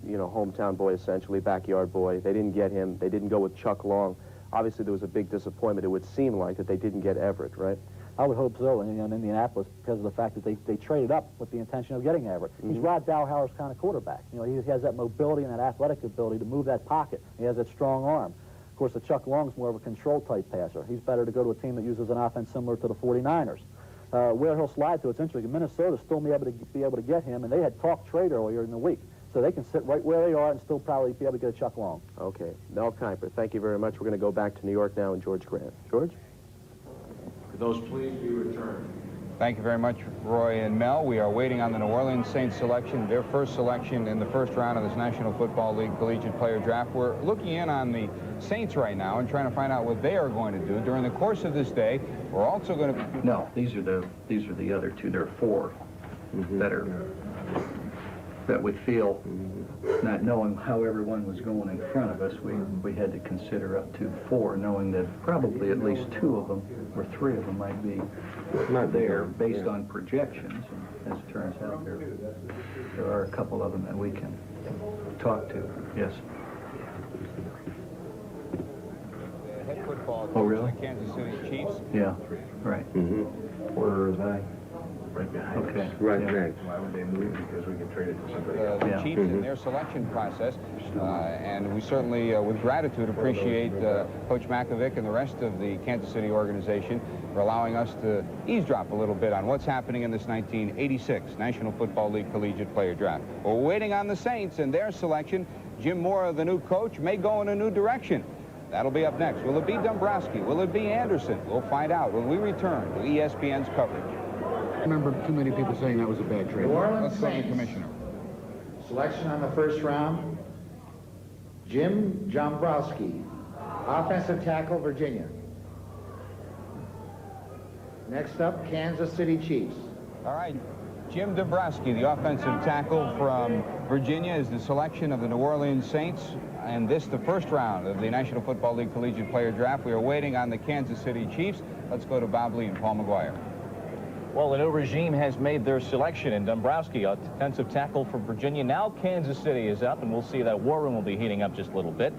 hometown boy essentially, backyard boy. They didn't get him. They didn't go with Chuck Long. Obviously, there was a big disappointment. It would seem like that they didn't get Everett, right?
I would hope so, in Indianapolis, because of the fact that they traded up with the intention of getting Everett. He's Rod Dowhauer's kind of quarterback. He has that mobility and that athletic ability to move that pocket. He has that strong arm. Of course, the Chuck Long's more of a control-type passer. He's better to go to a team that uses an offense similar to the 49ers. Where he'll slide to, it's interesting. Minnesota still may be able to get him, and they had talked trade earlier in the week. So they can sit right where they are and still probably be able to get a Chuck Long.
Okay. Mel Kiper, thank you very much. We're going to go back to New York now and George Grant. George?
Could those please be returned?
Thank you very much, Roy and Mel. We are waiting on the New Orleans Saints selection, their first selection in the first round of this National Football League Collegiate Player Draft. We're looking in on the Saints right now and trying to find out what they are going to do. During the course of this day, we're also going to...
No, these are the other 2. There are 4 that we feel, not knowing how everyone was going in front of us, we had to consider up to 4, knowing that probably at least 2 of them or 3 of them might be not there based on projections. And as it turns out, there are a couple of them that we can talk to. Yes.
Head football coach,
oh, really?
The Kansas City Chiefs.
Yeah, right.
Where is that? Right behind
Okay.
us. Right next. Why would they move? Because we can trade it to somebody else.
The Chiefs in their selection process, and we certainly, with gratitude, appreciate Coach Makovic and the rest of the Kansas City organization for allowing us to eavesdrop a little bit on what's happening in this 1986 National Football League Collegiate Player Draft. We're waiting on the Saints and their selection. Jim Mora, the new coach, may go in a new direction. That'll be up next. Will it be Dombrowski? Will it be Anderson? We'll find out when we return to ESPN's coverage.
I remember too many people saying that was a bad trade.
New Orleans
Let's go to the
Saints.
commissioner.
Selection on the first round, Jim Dombrowski, offensive tackle, Virginia. Next up, Kansas City Chiefs.
All right. Jim Dombrowski, the offensive tackle from Virginia, is the selection of the New Orleans Saints. And this, the first round of the National Football League Collegiate Player Draft. We are waiting on the Kansas City Chiefs. Let's go to Bob Lee and Paul McGuire.
Well, the new regime has made their selection, and Dombrowski, a defensive tackle for Virginia. Now Kansas City is up, and we'll see that war room will be heating up just a little bit.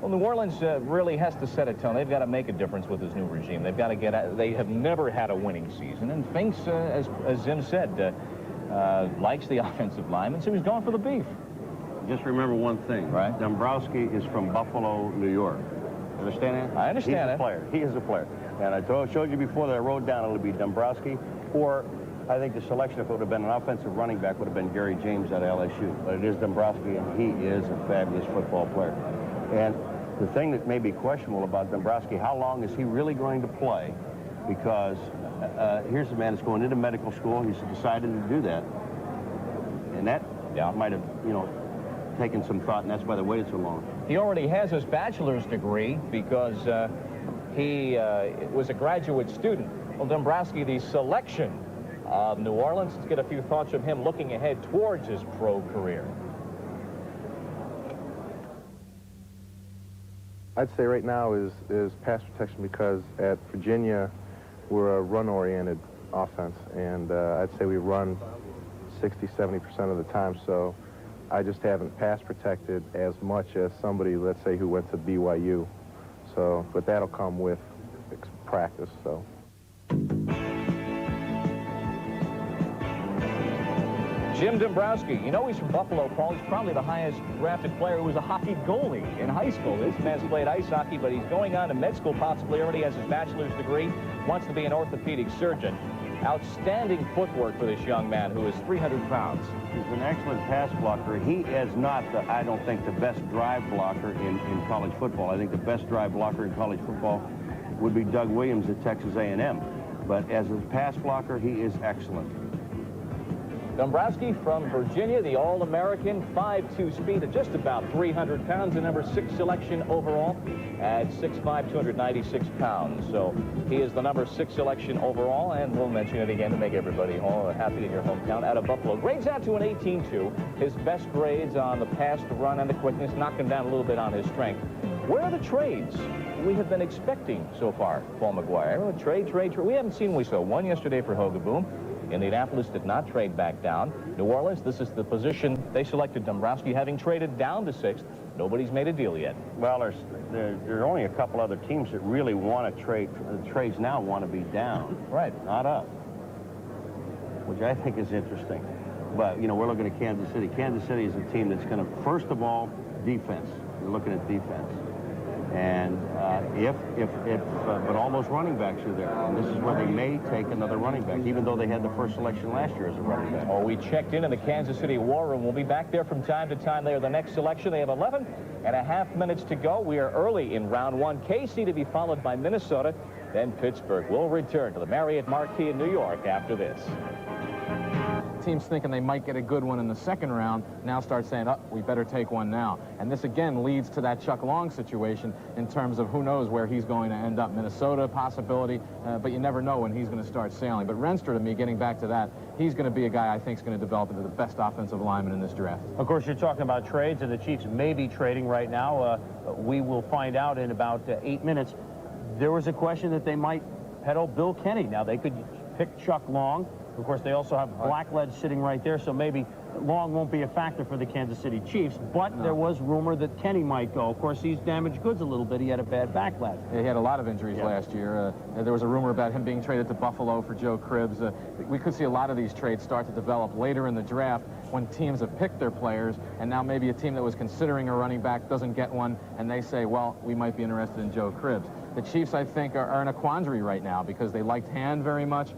Well, New Orleans really has to set a tone. They've got to make a difference with this new regime. They've got to get out. They have never had a winning season, and Finks, as Zim said, likes the offensive lineman, so he's going for the beef.
Just remember one thing. Right. Dombrowski is from Buffalo, New York. Understand that?
I understand
He's a player. He is a player. And I showed you before that I wrote down it'll be Dombrowski, or I think the selection, if it would have been an offensive running back, would have been Gary James at LSU. But it is Dombrowski, and he is a fabulous football player. And the thing that may be questionable about Dombrowski, how long is he really going to play? Because here's a man that's going into medical school. He's decided to do that. And that might have, taken some thought, and that's why they waited so long.
He already has his bachelor's degree because he was a graduate student. Well, Dombrowski, the selection of New Orleans. Let's get a few thoughts from him looking ahead towards his pro career.
I'd say right now is pass protection, because at Virginia we're a run-oriented offense, and I'd say we run 60-70% of the time, so I just haven't pass protected as much as somebody, let's say, who went to BYU. So, but that'll come with practice, so.
Jim Dombrowski, he's from Buffalo, Paul. He's probably the highest drafted player who was a hockey goalie in high school. This man's played ice hockey, but he's going on to med school possibly. Already has his bachelor's degree, wants to be an orthopedic surgeon. Outstanding footwork for this young man who is 300 pounds.
He's an excellent pass blocker. He is not, I don't think, the best drive blocker in college football. I think the best drive blocker in college football would be Doug Williams at Texas A&M. But as a pass blocker, he is excellent.
Dombrowski from Virginia, the All-American, 5'2" speed at just about 300 pounds, the number 6 selection overall at 6'5", 296 pounds. So he is the number 6 selection overall, and we'll mention it again to make everybody happy in your hometown. Out of Buffalo, grades out to an 18-2. His best grades on the pass, the run, and the quickness, knocked him down a little bit on his strength. Where are the trades we have been expecting so far, Paul McGuire? Trade. We haven't seen. We saw one yesterday for Hogaboom. Indianapolis did not trade back down. New Orleans, this is the position they selected Dombrowski, having traded down to 6th. Nobody's made a deal yet.
Well, there are only a couple other teams that really want to trade. The trades now want to be down.
Right.
Not up. Which I think is interesting. But, we're looking at Kansas City. Kansas City is a team that's going to, first of all, defense. We're looking at defense. And but all those running backs are there. And this is where they may take another running back, even though they had the first selection last year as a running back.
We checked in the Kansas City War Room. We'll be back there from time to time. They are the next selection. They have 11.5 minutes to go. We are early in round 1. KC to be followed by Minnesota, then Pittsburgh. We'll return to the Marriott Marquis in New York after this.
Teams thinking they might get a good one in the second round now start saying, we better take one now. And this again leads to that Chuck Long situation in terms of who knows where he's going to end up. Minnesota possibility, but you never know when he's going to start sailing. But Renster, to me, getting back to that, he's going to be a guy I think is going to develop into the best offensive lineman in this draft.
Of course, you're talking about trades, and the Chiefs may be trading right now. We will find out in about 8 minutes. There was a question that they might peddle Bill Kenny. Now, they could pick Chuck Long. Of course, they also have Blackledge sitting right there, so maybe Long won't be a factor for the Kansas City Chiefs, but there was rumor that Kenny might go. Of course, he's damaged goods a little bit. He had a bad back last year.
Yeah, he had a lot of injuries last year. There was a rumor about him being traded to Buffalo for Joe Cribbs. We could see a lot of these trades start to develop later in the draft when teams have picked their players, and now maybe a team that was considering a running back doesn't get one, and they say, well, we might be interested in Joe Cribbs. The Chiefs, I think, are in a quandary right now because they liked Hand very much.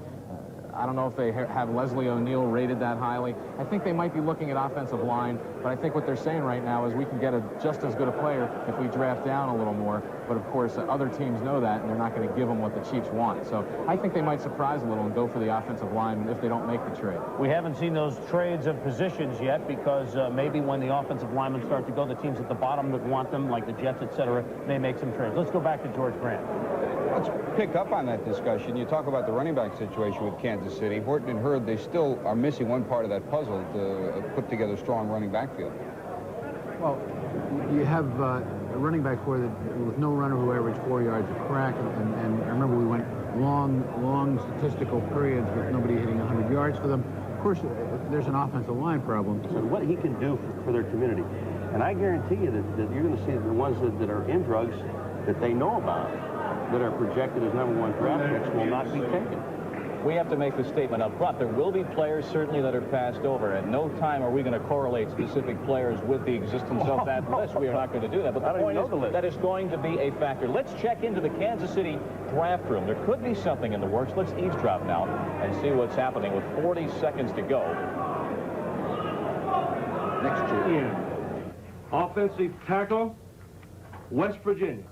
I don't know if they have Leslie O'Neal rated that highly. I think they might be looking at offensive line, but I think what they're saying right now is we can get just as good a player if we draft down a little more. But, of course, other teams know that, and they're not going to give them what the Chiefs want. So I think they might surprise a little and go for the offensive line if they don't make the trade.
We haven't seen those trades of positions yet because maybe when the offensive linemen start to go, the teams at the bottom that want them, like the Jets, etc., may make some trades. Let's go back to George Grant.
Let's pick up on that discussion. You talk about the running back situation with Kansas City. Horton and Hurd, they still are missing one part of that puzzle to put together a strong running backfield.
Well, you have a running back core with no runner who averaged 4 yards a crack, and I remember we went long statistical periods with nobody hitting 100 yards for them. Of course, there's an offensive line problem.
So what he can do for their community. And I guarantee you that you're going to see the ones that are in drugs that they know about, that are projected as #1 draft picks, will not be taken.
We have to make the statement up front. There will be players certainly that are passed over. At no time are we going to correlate specific players with the existence of that list. We are not going to do that. But the point is that it's going to be a factor. Let's check into the Kansas City draft room. There could be something in the works. Let's eavesdrop now and see what's happening with 40 seconds to go.
Next year. Offensive tackle, West Virginia.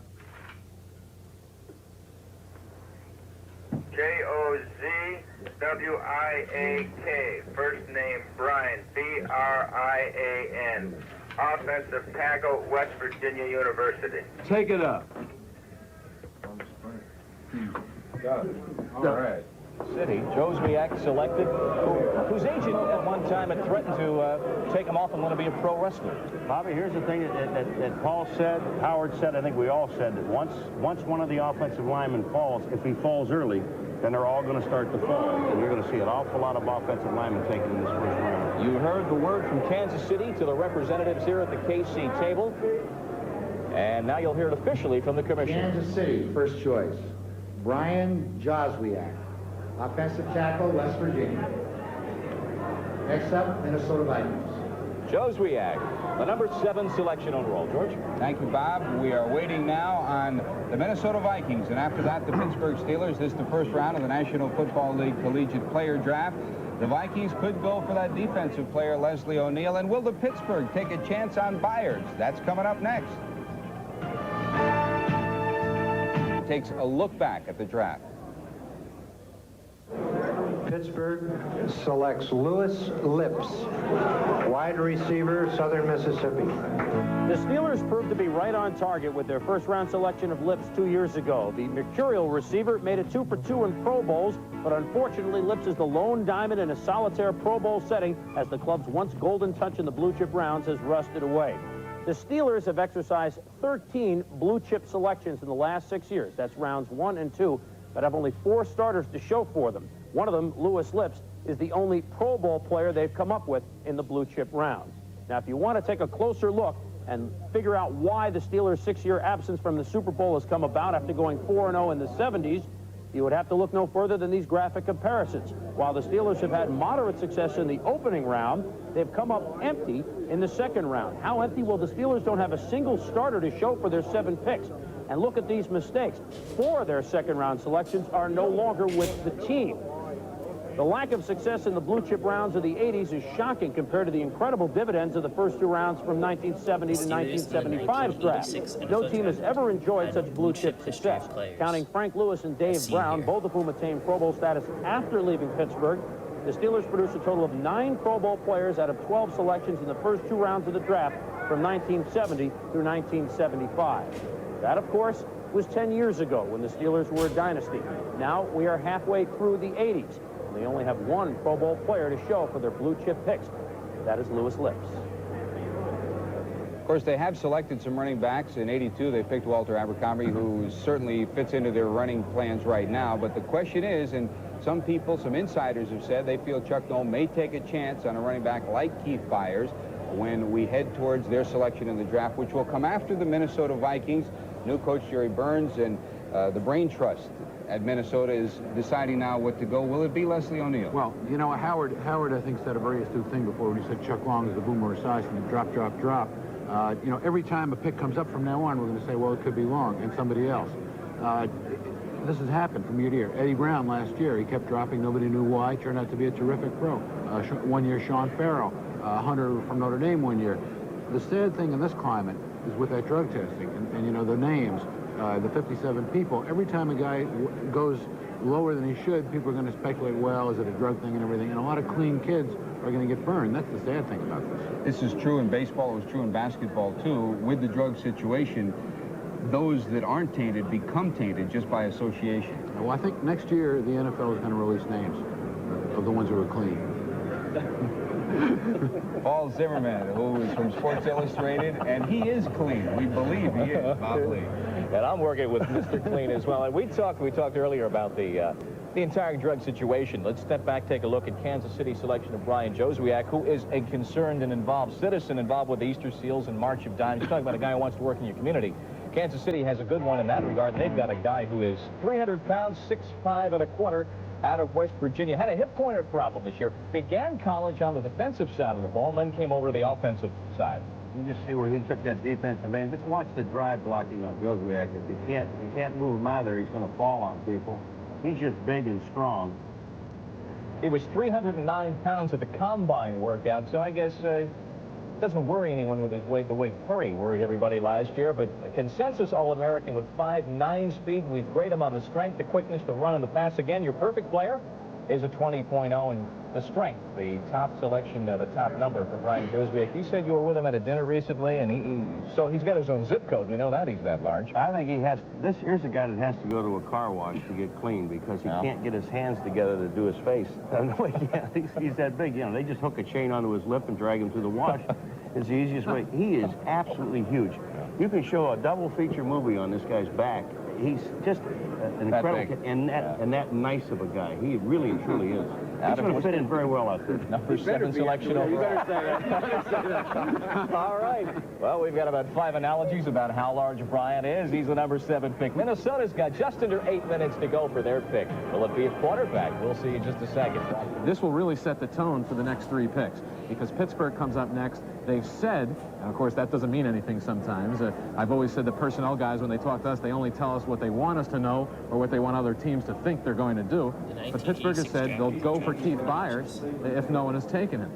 Joziwiak. First name Brian, B-R-I-A-N. Offensive tackle, West Virginia University.
Take it up.
Got it. All right. City, Joziwiak selected, whose agent at one time had threatened to take him off and want to be a pro wrestler.
Bobby, here's the thing that Paul said, Howard said, I think we all said, that once one of the offensive linemen falls, if he falls early, then they're all going to start to fall. And you're going to see an awful lot of offensive linemen taken in this first round.
You heard the word from Kansas City to the representatives here at the KC table. And now you'll hear it officially from the commissioner.
Kansas City, first choice, Brian Joziwiak. Offensive tackle, West Virginia. Next up, Minnesota Vikings.
Joziwiak, the #7 selection overall. George?
Thank you, Bob. We are waiting now on the Minnesota Vikings, and after that, the Pittsburgh Steelers. This is the first round of the National Football League Collegiate Player Draft. The Vikings could go for that defensive player, Leslie O'Neal, and will the Pittsburgh take a chance on Byers? That's coming up next. Takes a look back at the draft.
Pittsburgh selects Lewis Lips, wide receiver, Southern Mississippi.
The Steelers proved to be right on target with their first-round selection of Lips 2 years ago. The mercurial receiver made it 2 for 2 in Pro Bowls, but unfortunately Lips is the lone diamond in a solitaire Pro Bowl setting as the club's once golden touch in the blue chip rounds has rusted away. The Steelers have exercised 13 blue chip selections in the last 6 years. That's rounds 1 and 2, but have only 4 starters to show for them. One of them, Lewis Lips, is the only Pro Bowl player they've come up with in the blue chip rounds. Now, if you want to take a closer look and figure out why the Steelers' 6-year absence from the Super Bowl has come about after going 4-0 in the 70s, you would have to look no further than these graphic comparisons. While the Steelers have had moderate success in the opening round, they've come up empty in the second round. How empty? Well, the Steelers don't have a single starter to show for their 7 picks. And look at these mistakes. 4 of their second-round selections are no longer with the team. The lack of success in the blue chip rounds of the 80s is shocking compared to the incredible dividends of the first 2 rounds from 1970 to 1975's draft. No team has ever enjoyed such blue chip success. Counting Frank Lewis and Dave Brown, both of whom attained Pro Bowl status after leaving Pittsburgh, the Steelers produced a total of 9 Pro Bowl players out of 12 selections in the first 2 rounds of the draft from 1970 through 1975. That, of course, was 10 years ago when the Steelers were a dynasty. Now we are halfway through the 80s. They only have 1 Pro Bowl player to show for their blue chip picks. That is Lewis Lips.
Of course, they have selected some running backs. In '82, they picked Walter Abercrombie, who certainly fits into their running plans right now. But the question is, and some people, some insiders have said, they feel Chuck Noll may take a chance on a running back like Keith Byers when we head towards their selection in the draft, which will come after the Minnesota Vikings. New coach Jerry Burns and the Brain Trust at Minnesota is deciding now what to go. Will it be Leslie O'Neal?
Well, you know, Howard, I think, said a very astute thing before when he said Chuck Long is the boomer size and drop, drop, drop. You know, every time a pick comes up from now on, we're going to say, well, it could be Long and somebody else. This has happened from year to year. Eddie Brown last year, he kept dropping. Nobody knew why. Turned out to be a terrific pro. 1 year, Sean Farrell, Hunter from Notre Dame 1 year. The sad thing in this climate is with that drug testing and you know, the names. The 57 people, every time a guy goes lower than he should, people are going to speculate, well, is it a drug thing and everything? And a lot of clean kids are going to get burned. That's the sad thing about this.
This is true in baseball. It was true in basketball, too. With the drug situation, those that aren't tainted become tainted just by association.
Well, I think next year the NFL is going to release names of the ones who are clean.
Paul Zimmerman, who is from Sports Illustrated, and he is clean. We believe he is, Bob Lee.
And I'm working with Mr. Clean as well. And we talked earlier about the entire drug situation. Let's step back, take a look at Kansas City selection of Brian Joswiak, who is a concerned and involved citizen involved with the Easter Seals and March of Dimes. You're talking about a guy who wants to work in your community. Kansas City has a good one in that regard. They've got a guy who is 300 pounds, 6'5" and a quarter, out of West Virginia. Had a hip pointer problem this year. Began college on the defensive side of the ball, and then came over to the offensive side.
You just see where he took that defensive end. Just watch the drive blocking on Joswiak. If he can't move him out of there, he's going to fall on people. He's just big and strong.
He was 309 pounds at the combine workout, so I guess doesn't worry anyone with his weight the way Curry worried everybody last year, but a consensus All-American with 5'9" speed. We grade him on the strength, the quickness, the run, and the pass. Again, your perfect player is a 20.0, and the strength, the top selection, the top number for Brian Joswiak. You said you were with him at a dinner recently, and so he's got his own zip code. We know that he's that large.
I think he has. Here's a guy that has to go to a car wash to get clean because he can't get his hands together to do his face. No, he can't. He's that big. You know, they just hook a chain onto his lip and drag him to the wash. It's the easiest way. He is absolutely huge. You can show a double feature movie on this guy's back. He's just an incredible and that nice of a guy. He really and truly is. He's going to fit in very well out there.
Number 7 selection overall.
You better say that.
All right. Well, we've got about 5 analogies about how large Brian is. He's the number 7 pick. Minnesota's got just under 8 minutes to go for their pick. Will it be a quarterback? We'll see in just a second.
This will really set the tone for the next 3 picks because Pittsburgh comes up next. They've said, and of course that doesn't mean anything sometimes. I've always said the personnel guys, when they talk to us, they only tell us what they want us to know or what they want other teams to think they're going to do. But Pittsburgh has said they'll go for Keith Byers if no one has taken him.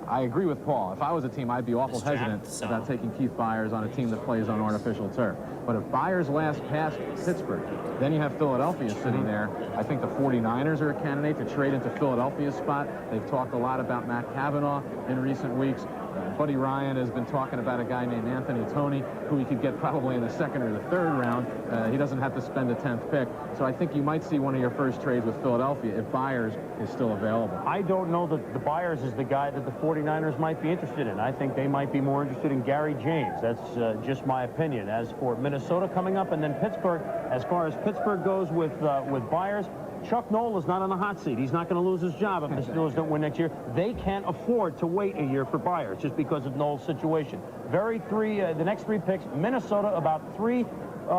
I agree with Paul. If I was a team, I'd be awful hesitant about taking Keith Byers on a team that plays on artificial turf. But if Byers lasts past Pittsburgh, then you have Philadelphia sitting there. I think the 49ers are a candidate to trade into Philadelphia's spot. They've talked a lot about Matt Cavanaugh in recent weeks. Buddy Ryan has been talking about a guy named Anthony Toney, who he could get probably in the 2nd or the 3rd round. He doesn't have to spend a 10th pick. So I think you might see one of your first trades with Philadelphia if Byers is still available.
I don't know that the Byers is the guy that the 49ers might be interested in. I think they might be more interested in Gary James. That's just my opinion. As for Minnesota coming up and then Pittsburgh, as far as Pittsburgh goes with Byers, Chuck Noll is not on the hot seat. He's not going to lose his job if the Steelers don't win next year. They can't afford to wait a year for Byers just because of Noll's situation. The next 3 picks, Minnesota, about 3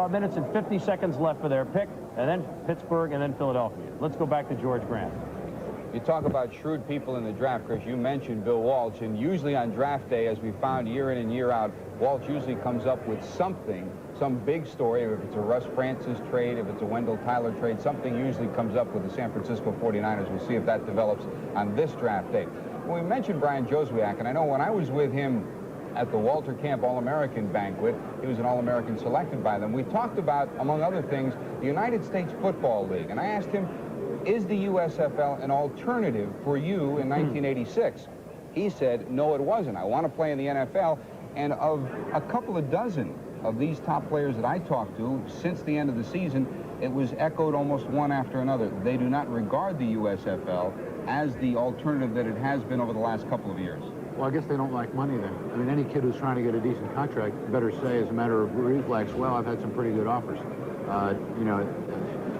minutes and 50 seconds left for their pick, and then Pittsburgh, and then Philadelphia. Let's go back to George Grant.
You talk about shrewd people in the draft, Chris. You mentioned Bill Walsh, and usually on draft day, as we found year in and year out, Walsh usually comes up with something, some big story. If it's a Russ Francis trade, if it's a Wendell Tyler trade, something usually comes up with the San Francisco 49ers. We'll see if that develops on this draft day. When we mentioned Brian Joswiak, and I know when I was with him at the Walter Camp All-American banquet, he was an All-American selected by them. We talked about, among other things, the United States Football League, and I asked him, is the USFL an alternative for you in 1986? He said, no, it wasn't. I want to play in the NFL. And of a couple of dozen of these top players that I talked to since the end of the season, it was echoed almost one after another. They do not regard the USFL as the alternative that it has been over the last couple of years.
Well, I guess they don't like money then. I mean, any kid who's trying to get a decent contract better say, as a matter of reflex, well, I've had some pretty good offers. You know,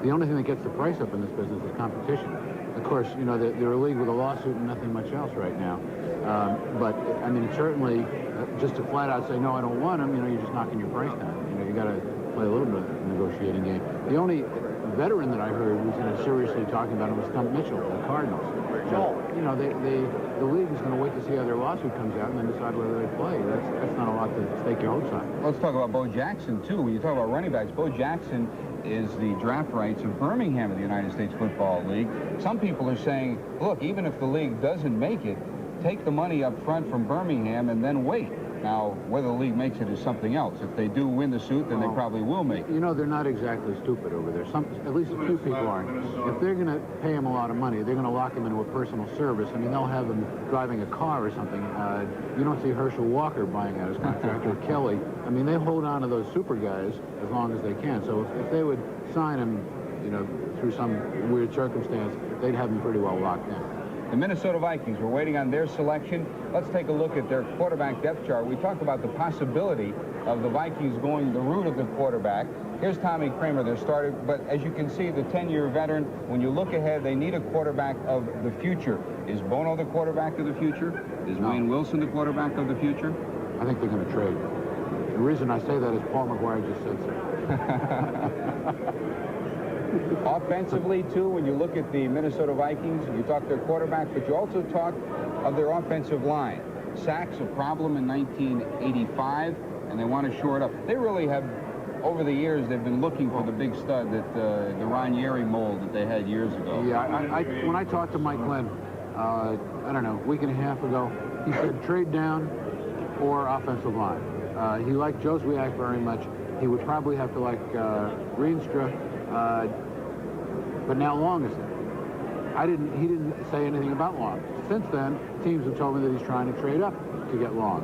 the only thing that gets the price up in this business is competition. Of course, you know, they're a league with a lawsuit and nothing much else right now. But, I mean, certainly, just to flat out say, no, I don't want them, you know, you're just knocking your price down. You know, you got to play a little bit of a negotiating game. The only veteran that I heard was seriously talking about him was Stump Mitchell, the Cardinals. You know, the league is going to wait to see how their lawsuit comes out and then decide whether they play. That's not a lot to stake your hopes on.
Let's talk about Bo Jackson, too. When you talk about running backs, Bo Jackson is the draft rights of Birmingham of the United States Football League. Some people are saying, look, even if the league doesn't make it, take the money up front from Birmingham and then wait. Now, whether the league makes it is something else. If they do win the suit, then they probably will make it.
You know, they're not exactly stupid over there. At least a few people aren't. If they're going to pay him a lot of money, they're going to lock him into a personal service. I mean, they'll have him driving a car or something. You don't see Herschel Walker buying out his contract or Kelly. I mean, they hold on to those super guys as long as they can. So if they would sign him, you know, through some weird circumstance, they'd have him pretty well locked in.
The Minnesota Vikings, we're waiting on their selection. Let's take a look at their quarterback depth chart. We talked about the possibility of the Vikings going the route of the quarterback. Here's Tommy Kramer, their starter, but as you can see, the 10-year veteran, when you look ahead, they need a quarterback of the future. Is Bono the quarterback of the future? Is Wayne Wilson the quarterback of the future?
I think they're going to trade. The reason I say that is Paul McGuire just said so.
Offensively, too, when you look at the Minnesota Vikings, you talk their quarterback, but you also talk of their offensive line. Sacks a problem in 1985, and they want to shore it up. They really have, over the years, they've been looking for the big stud, that the Ranieri mold that they had years ago.
Yeah, when I talked to Mike Glenn, I don't know, a week and a half ago, he said trade down or offensive line. He liked Joe Zwiak very much. He would probably have to like Rienstra, but now Long is there. He didn't say anything about Long. Since then, teams have told me that he's trying to trade up to get Long,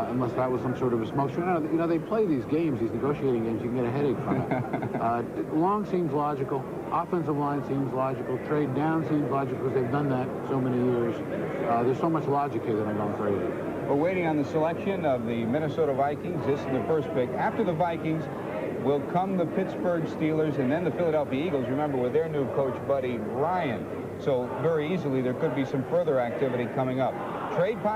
unless that was some sort of a smoke show. You know, they play these games, these negotiating games, you can get a headache from it. Long seems logical. Offensive line seems logical. Trade down seems logical because they've done that so many years. There's so much logic here that I'm going crazy.
We're waiting on the selection of the Minnesota Vikings. This is the first pick. After the Vikings will come the Pittsburgh Steelers and then the Philadelphia Eagles, remember, with their new coach, Buddy Ryan. So very easily there could be some further activity coming up. Trade